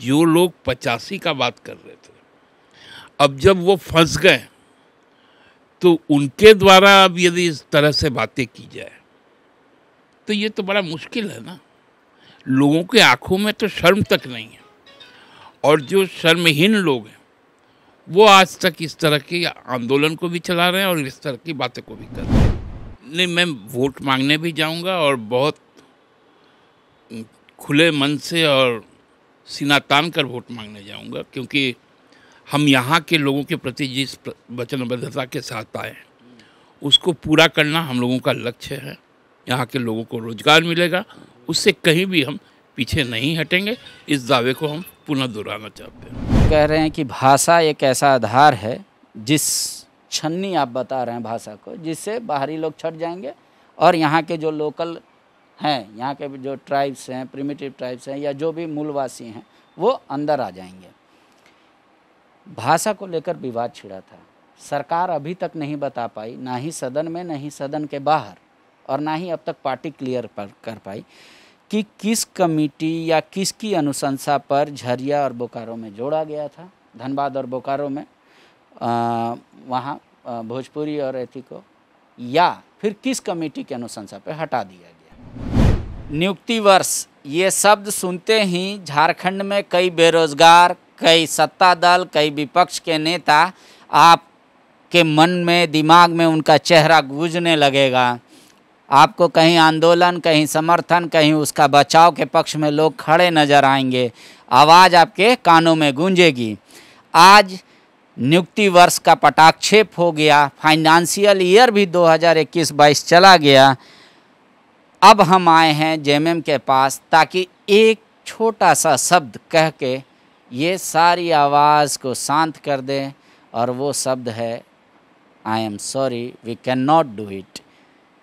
जो लोग 85 का बात कर रहे थे, अब जब वो फंस गए तो उनके द्वारा अब यदि इस तरह से बातें की जाए तो ये तो बड़ा मुश्किल है ना। लोगों के आंखों में तो शर्म तक नहीं है, और जो शर्महीन लोग हैं वो आज तक इस तरह के आंदोलन को भी चला रहे हैं और इस तरह की बातें को भी कर रहे हैं। नहीं, मैं वोट मांगने भी जाऊंगा और बहुत खुले मन से और सीना तान कर वोट मांगने जाऊंगा, क्योंकि हम यहाँ के लोगों के प्रति जिस वचनबद्धता के साथ आए उसको पूरा करना हम लोगों का लक्ष्य है। यहाँ के लोगों को रोजगार मिलेगा, उससे कहीं भी हम पीछे नहीं हटेंगे। इस दावे को हम पुनः दोहराना चाहते हैं। कह रहे हैं कि भाषा एक ऐसा आधार है, जिस छन्नी आप बता रहे हैं भाषा को, जिससे बाहरी लोग छट जाएंगे और यहाँ के जो लोकल हैं, यहाँ के जो ट्राइब्स हैं, प्रिमिटिव ट्राइब्स हैं या जो भी मूलवासी हैं, वो अंदर आ जाएंगे। भाषा को लेकर विवाद छिड़ा था। सरकार अभी तक नहीं बता पाई, ना ही सदन में, ना ही सदन के बाहर, और ना ही अब तक पार्टी क्लियर कर पाई कि किस कमेटी या किसकी अनुशंसा पर झरिया और बोकारो में जोड़ा गया था, धनबाद और बोकारो में, वहाँ भोजपुरी और एथी को, या फिर किस कमेटी के अनुशंसा पर हटा दिया गया। नियुक्ति वर्ष, ये शब्द सुनते ही झारखंड में कई बेरोजगार, कई सत्ता दल, कई विपक्ष के नेता, आपके मन में, दिमाग में उनका चेहरा गूंजने लगेगा। आपको कहीं आंदोलन, कहीं समर्थन, कहीं उसका बचाव के पक्ष में लोग खड़े नजर आएंगे। आवाज़ आपके कानों में गूंजेगी। आज नियुक्ति वर्ष का पटाक्षेप हो गया, फाइनेंशियल ईयर भी 2021-22 चला गया। अब हम आए हैं जेएमएम के पास ताकि एक छोटा सा शब्द कह के ये सारी आवाज़ को शांत कर दें, और वो शब्द है I am sorry, we can not do it.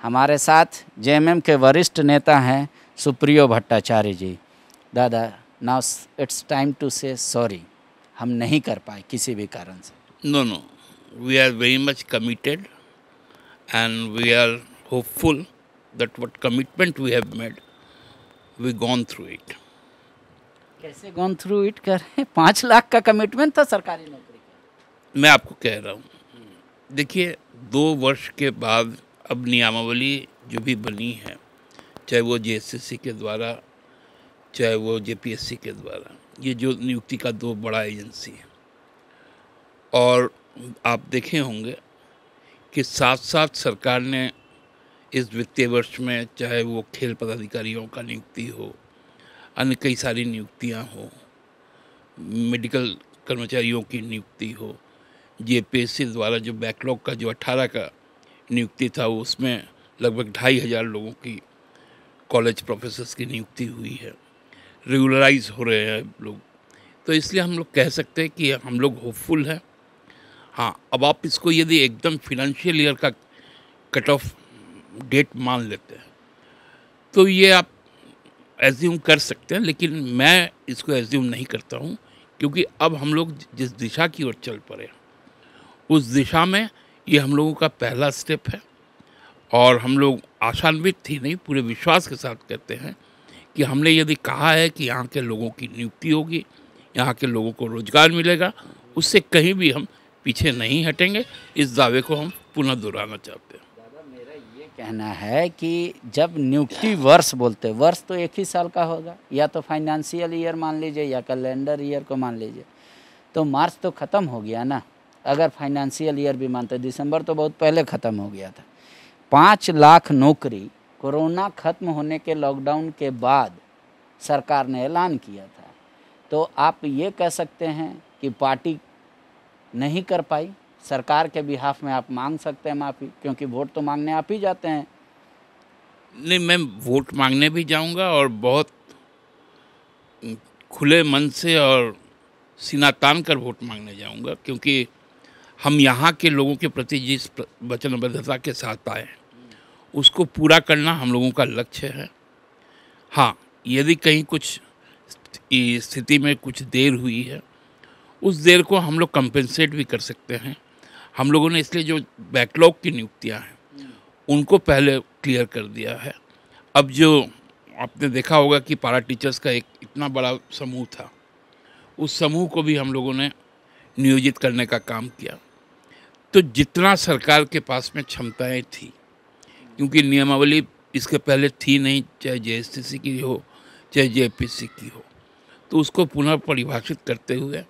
हमारे साथ जेएमएम के वरिष्ठ नेता हैं सुप्रियो भट्टाचार्य जी। दादा, now it's time to say sorry, हम नहीं कर पाए किसी भी कारण से। No, we are very much committed and we are hopeful that what commitment we have made, we gone through it. कैसे gone through it कर रहे हैं? 5 लाख का कमिटमेंट था सरकारी नौकरी का। मैं आपको कह रहा हूँ, देखिए 2 वर्ष के बाद अब नियमावली जो भी बनी है, चाहे वो जेएसएससी के द्वारा, चाहे वो जेपीएससी के द्वारा, ये जो नियुक्ति का 2 बड़ा एजेंसी है, और आप देखे होंगे कि साथ साथ सरकार ने इस वित्तीय वर्ष में, चाहे वो खेल पदाधिकारियों का नियुक्ति हो, अन्य कई सारी नियुक्तियां हो, मेडिकल कर्मचारियों की नियुक्ति हो, जेपीएससी द्वारा जो बैकलॉग का जो 18 का नियुक्ति था, उसमें लगभग 2500 लोगों की कॉलेज प्रोफेसर्स की नियुक्ति हुई है, रेगुलराइज हो रहे हैं लोग। तो इसलिए हम लोग कह सकते हैं कि हम लोग होपफुल हैं। हाँ, अब आप इसको यदि एकदम फिनेंशियल ईयर का कट ऑफ डेट मान लेते हैं तो ये आप एज्यूम कर सकते हैं, लेकिन मैं इसको एज्यूम नहीं करता हूँ, क्योंकि अब हम लोग जिस दिशा की ओर चल पड़े उस दिशा में ये हम लोगों का पहला स्टेप है, और हम लोग आशान्वित थी नहीं, पूरे विश्वास के साथ कहते हैं कि हमने यदि कहा है कि यहाँ के लोगों की नियुक्ति होगी, यहाँ के लोगों को रोजगार मिलेगा, उससे कहीं भी हम पीछे नहीं हटेंगे। इस दावे को हम पुनः दोहराना चाहते हैं। कहना है कि जब नियुक्ति वर्ष बोलते, वर्ष तो एक ही साल का होगा, या तो फाइनेंशियल ईयर मान लीजिए या कैलेंडर ईयर को मान लीजिए, तो मार्च तो ख़त्म हो गया ना। अगर फाइनेंशियल ईयर भी मानते, दिसंबर तो बहुत पहले ख़त्म हो गया था। 5 लाख नौकरी कोरोना ख़त्म होने के लॉकडाउन के बाद सरकार ने ऐलान किया था। तो आप ये कह सकते हैं कि पार्टी नहीं कर पाई, सरकार के बिहाफ में आप मांग सकते हैं माफ़ी, क्योंकि वोट तो मांगने आप ही जाते हैं। नहीं, मैं वोट मांगने भी जाऊंगा और बहुत खुले मन से और सीना तान कर वोट मांगने जाऊंगा, क्योंकि हम यहाँ के लोगों के प्रति जिस वचनबद्धता के साथ आए उसको पूरा करना हम लोगों का लक्ष्य है। हाँ, यदि कहीं कुछ स्थिति में कुछ देर हुई है, उस देर को हम लोग कंपेंसेट भी कर सकते हैं। हम लोगों ने इसलिए जो बैकलॉग की नियुक्तियां हैं उनको पहले क्लियर कर दिया है। अब जो आपने देखा होगा कि पारा टीचर्स का एक इतना बड़ा समूह था, उस समूह को भी हम लोगों ने नियोजित करने का काम किया। तो जितना सरकार के पास में क्षमताएं थी, क्योंकि नियमावली इसके पहले थी नहीं, चाहे जेएससीसी की हो चाहे जेपीसी की हो, तो उसको पुनः परिभाषित करते हुए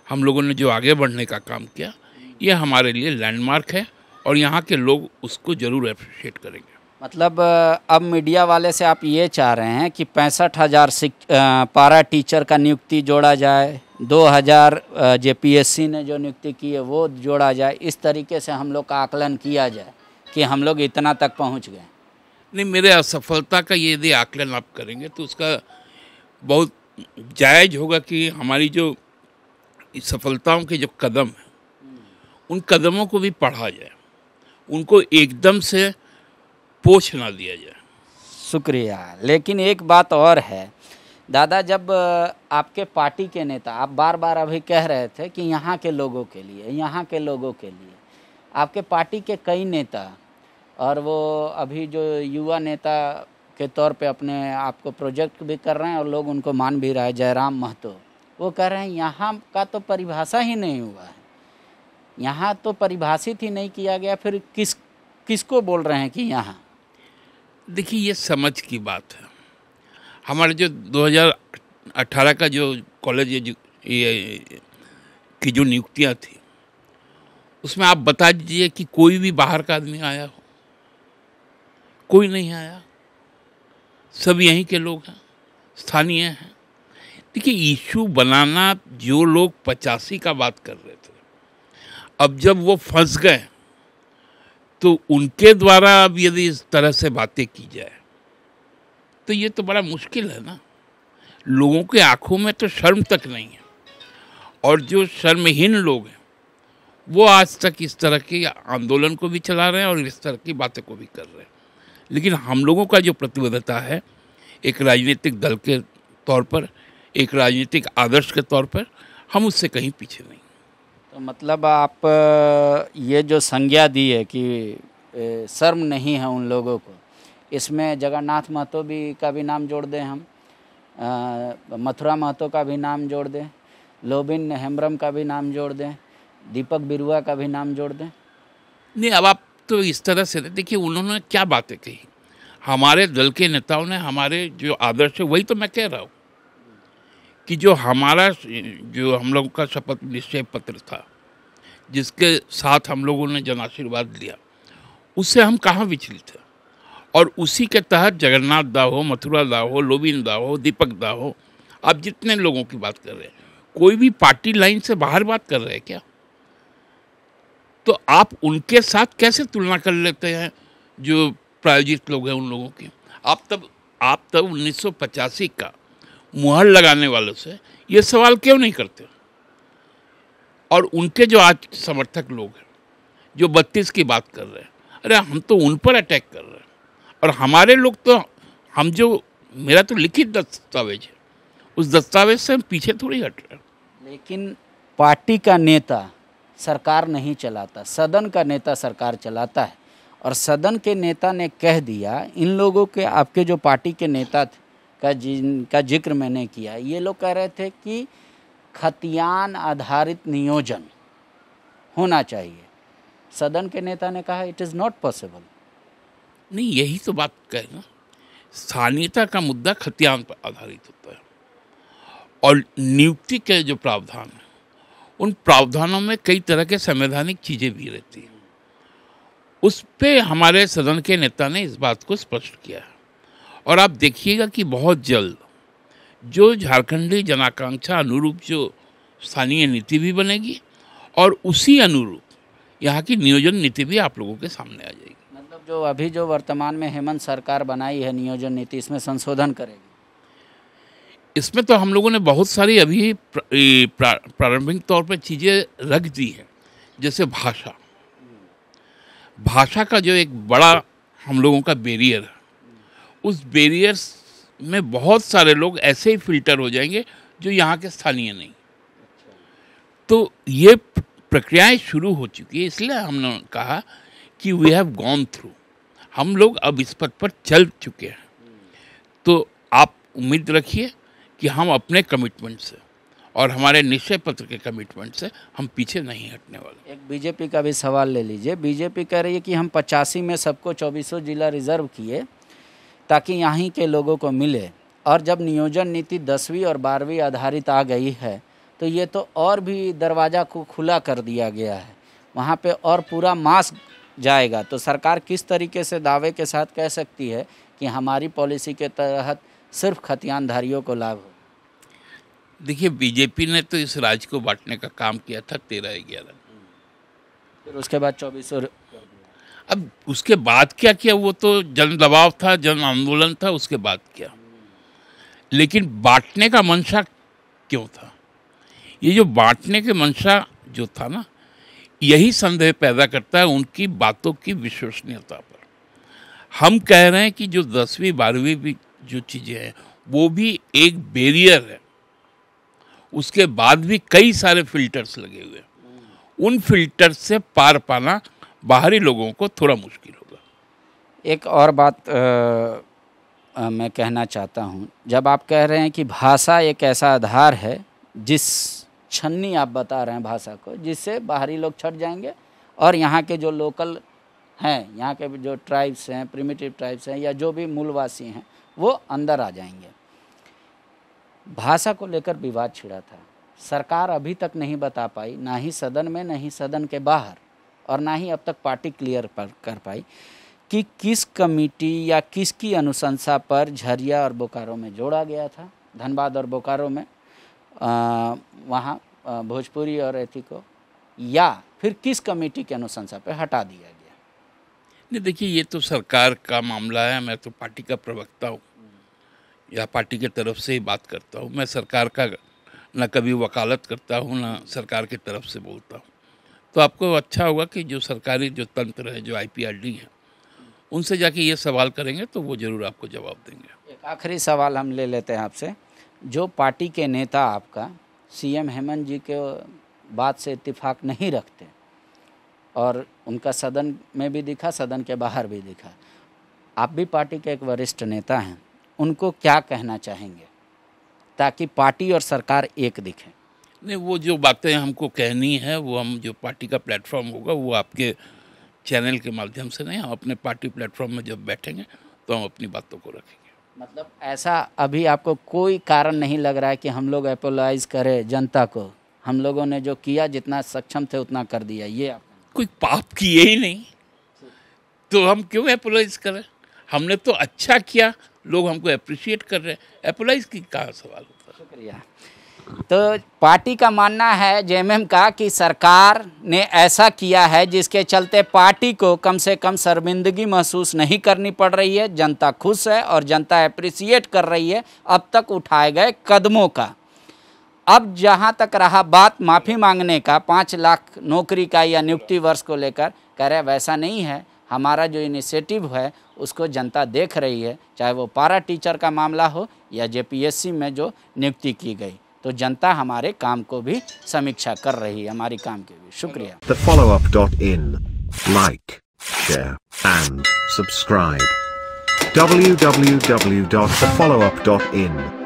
हम लोगों ने जो आगे बढ़ने का काम किया, ये हमारे लिए लैंडमार्क है और यहाँ के लोग उसको ज़रूर अप्रिशिएट करेंगे। मतलब अब मीडिया वाले से आप ये चाह रहे हैं कि 65,000 पारा टीचर का नियुक्ति जोड़ा जाए, 2,000 जेपीएससी ने जो नियुक्ति की है वो जोड़ा जाए, इस तरीके से हम लोग का आकलन किया जाए कि हम लोग इतना तक पहुंच गए। नहीं, मेरे असफलता का ये यदि आकलन आप करेंगे तो उसका बहुत जायज़ होगा कि हमारी जो सफलताओं के जो कदम हैं उन कदमों को भी पढ़ा जाए, उनको एकदम से पोछ ना दिया जाए। शुक्रिया। लेकिन एक बात और है दादा, जब आपके पार्टी के नेता, आप बार बार अभी कह रहे थे कि यहाँ के लोगों के लिए, यहाँ के लोगों के लिए, आपके पार्टी के कई नेता और वो अभी जो युवा नेता के तौर पे अपने आप को प्रोजेक्ट भी कर रहे हैं और लोग उनको मान भी रहा है, जयराम महतो, वो कह रहे हैं यहाँ का तो परिभाषा ही नहीं हुआ है, यहाँ तो परिभाषित ही नहीं किया गया, फिर किसको बोल रहे हैं कि यहाँ? देखिए, ये समझ की बात है। हमारे जो 2018 का जो कॉलेज की जो नियुक्तियाँ थी, उसमें आप बता दीजिए कि कोई भी बाहर का आदमी आया हो? कोई नहीं आया, सब यहीं के लोग हैं, स्थानीय हैं। देखिए, इशू बनाना, जो लोग 85 का बात कर रहे थे, अब जब वो फंस गए तो उनके द्वारा अब यदि इस तरह से बातें की जाए तो ये तो बड़ा मुश्किल है ना। लोगों के आंखों में तो शर्म तक नहीं है, और जो शर्महीन लोग हैं वो आज तक इस तरह के आंदोलन को भी चला रहे हैं और इस तरह की बातें को भी कर रहे हैं। लेकिन हम लोगों का जो प्रतिबद्धता है, एक राजनीतिक दल के तौर पर, एक राजनीतिक आदर्श के तौर पर, हम उससे कहीं पीछे नहीं। तो मतलब आप ये जो संज्ञा दी है कि शर्म नहीं है उन लोगों को, इसमें जगन्नाथ महतो का भी नाम जोड़ दें, हम मथुरा महतो का भी नाम जोड़ दें, लोबिन हेम्ब्रम का भी नाम जोड़ दें, दीपक बिरुआ का भी नाम जोड़ दें? नहीं, अब आप तो इस तरह से देखिए, उन्होंने क्या बातें कही। हमारे दल के नेताओं ने, हमारे जो आदर्श है, वही तो मैं कह रहा हूँ कि जो हमारा, जो हम लोगों का शपथ निश्चय पत्र था, जिसके साथ हम लोगों ने जन आशीर्वाद लिया, उससे हम कहाँ विचलित थे। और उसी के तहत जगन्नाथ दा हो, मथुरा दा हो, लोबिन दा हो, दीपक दा हो, आप जितने लोगों की बात कर रहे हैं, कोई भी पार्टी लाइन से बाहर बात कर रहे हैं क्या? तो आप उनके साथ कैसे तुलना कर लेते हैं जो प्रायोजित लोग हैं उन लोगों की? आप तब 1985 का मुहर लगाने वालों से ये सवाल क्यों नहीं करते? और उनके जो आज समर्थक लोग हैं जो 32 की बात कर रहे हैं, अरे हम तो उन पर अटैक कर रहे हैं, और हमारे लोग तो, हम जो, मेरा तो लिखित दस्तावेज है, उस दस्तावेज से हम पीछे थोड़ी हट रहे हैं। लेकिन पार्टी का नेता सरकार नहीं चलाता, सदन का नेता सरकार चलाता है, और सदन के नेता ने कह दिया, इन लोगों के, आपके जो पार्टी के नेता थे का जिनका जिक्र मैंने किया, ये लोग कह रहे थे कि खतियान आधारित नियोजन होना चाहिए। सदन के नेता ने कहा इट इज़ नॉट पॉसिबल। नहीं, यही तो बात कहना, स्थानीयता का मुद्दा खतियान पर आधारित होता है, और नियुक्ति के जो प्रावधान है, उन प्रावधानों में कई तरह के संवैधानिक चीज़ें भी रहती हैं। उस पे हमारे सदन के नेता ने इस बात को स्पष्ट किया है, और आप देखिएगा कि बहुत जल्द जो झारखंडी जनाकांक्षा अनुरूप जो स्थानीय नीति भी बनेगी, और उसी अनुरूप यहाँ की नियोजन नीति भी आप लोगों के सामने आ जाएगी। मतलब जो अभी जो वर्तमान में हेमंत सरकार बनाई है नियोजन नीति, इसमें संशोधन करेगी? इसमें तो हम लोगों ने बहुत सारी अभी प्रारंभिक तौर पर चीज़ें रख दी हैं, जैसे भाषा का जो एक बड़ा हम लोगों का बैरियर है, उस बैरियर में बहुत सारे लोग ऐसे ही फिल्टर हो जाएंगे जो यहाँ के स्थानीय नहीं। तो ये प्रक्रियाएं शुरू हो चुकी है, इसलिए हमने कहा कि वी हैव गॉन थ्रू, हम लोग अब इस पथ पर चल चुके हैं। तो आप उम्मीद रखिए कि हम अपने कमिटमेंट से और हमारे निश्चय पत्र के कमिटमेंट से हम पीछे नहीं हटने वाले। एक बीजेपी का भी सवाल ले लीजिए। बीजेपी कह रही है कि हम 85 में सबको 24 जिला रिजर्व किए ताकि यहाँ के लोगों को मिले, और जब नियोजन नीति 10वीं और 12वीं आधारित आ गई है तो ये तो और भी दरवाज़ा को खुला कर दिया गया है, वहाँ पे और पूरा मास जाएगा। तो सरकार किस तरीके से दावे के साथ कह सकती है कि हमारी पॉलिसी के तहत सिर्फ खतियानधारियों को लाभ हो? देखिए, बीजेपी ने तो इस राज्य को बांटने का काम किया था 13-11, फिर उसके बाद 24। अब उसके बाद क्या किया, वो तो जन दबाव था, जन आंदोलन था, उसके बाद क्या। लेकिन बांटने का मंशा क्यों था? ये जो बांटने के मंशा जो था ना, यही संदेह पैदा करता है उनकी बातों की विश्वसनीयता पर। हम कह रहे हैं कि जो 10वीं 12वीं भी जो चीज़ें हैं वो भी एक बैरियर है, उसके बाद भी कई सारे फिल्टर्स लगे हुए हैं, उन फिल्टर्स से पार पाना बाहरी लोगों को थोड़ा मुश्किल होगा। एक और बात मैं कहना चाहता हूँ, जब आप कह रहे हैं कि भाषा एक ऐसा आधार है, जिस छन्नी आप बता रहे हैं भाषा को, जिससे बाहरी लोग छट जाएंगे और यहाँ के जो लोकल हैं, यहाँ के जो ट्राइब्स हैं, प्रिमिटिव ट्राइब्स हैं या जो भी मूलवासी हैं, वो अंदर आ जाएंगे। भाषा को लेकर विवाद छिड़ा था, सरकार अभी तक नहीं बता पाई, ना ही सदन में, ना ही सदन के बाहर, और ना ही अब तक पार्टी क्लियर कर पाई कि किस कमेटी या किसकी अनुशंसा पर झरिया और बोकारो में जोड़ा गया था, धनबाद और बोकारो में, वहाँ भोजपुरी और एथी को, या फिर किस कमेटी के अनुशंसा पर हटा दिया गया। नहीं, देखिए, ये तो सरकार का मामला है। मैं तो पार्टी का प्रवक्ता हूँ या पार्टी के तरफ से ही बात करता हूँ। मैं सरकार का न कभी वकालत करता हूँ, न सरकार की तरफ से बोलता हूँ। तो आपको अच्छा होगा कि जो सरकारी जो तंत्र है, जो IPRD है, उनसे जाके ये सवाल करेंगे तो वो ज़रूर आपको जवाब देंगे। एक आखिरी सवाल हम ले लेते हैं आपसे। जो पार्टी के नेता आपका CM हेमंत जी के बात से इत्तेफाक नहीं रखते, और उनका सदन में भी दिखा, सदन के बाहर भी दिखा, आप भी पार्टी के एक वरिष्ठ नेता हैं, उनको क्या कहना चाहेंगे ताकि पार्टी और सरकार एक दिखे? नहीं, वो जो बातें हमको कहनी है वो हम, जो पार्टी का प्लेटफॉर्म होगा वो आपके चैनल के माध्यम से नहीं, हम अपने पार्टी प्लेटफॉर्म में जब बैठेंगे तो हम अपनी बातों को रखेंगे। मतलब ऐसा अभी आपको कोई कारण नहीं लग रहा है कि हम लोग अपोलाइज करें जनता को? हम लोगों ने जो किया, जितना सक्षम थे उतना कर दिया, ये आप कोई पाप किए ही नहीं तो हम क्यों अपोलाइज करें? हमने तो अच्छा किया, लोग हमको अप्रिशिएट कर रहे हैं, अपोलाइज की कहाँ सवाल होता है। शुक्रिया। तो पार्टी का मानना है, JMM का, कि सरकार ने ऐसा किया है जिसके चलते पार्टी को कम से कम शर्मिंदगी महसूस नहीं करनी पड़ रही है। जनता खुश है और जनता अप्रिशिएट कर रही है अब तक उठाए गए कदमों का। अब जहां तक रहा बात माफ़ी मांगने का, 5 लाख नौकरी का या नियुक्ति वर्ष को लेकर, कह रहे वैसा नहीं है, हमारा जो इनिशिएटिव है उसको जनता देख रही है, चाहे वो पारा टीचर का मामला हो या JPSC में जो नियुक्ति की गई, तो जनता हमारे काम को भी समीक्षा कर रही है, हमारी काम की भी। शुक्रिया। TheFollowUp.in, like, share and subscribe. www.thefollowup.in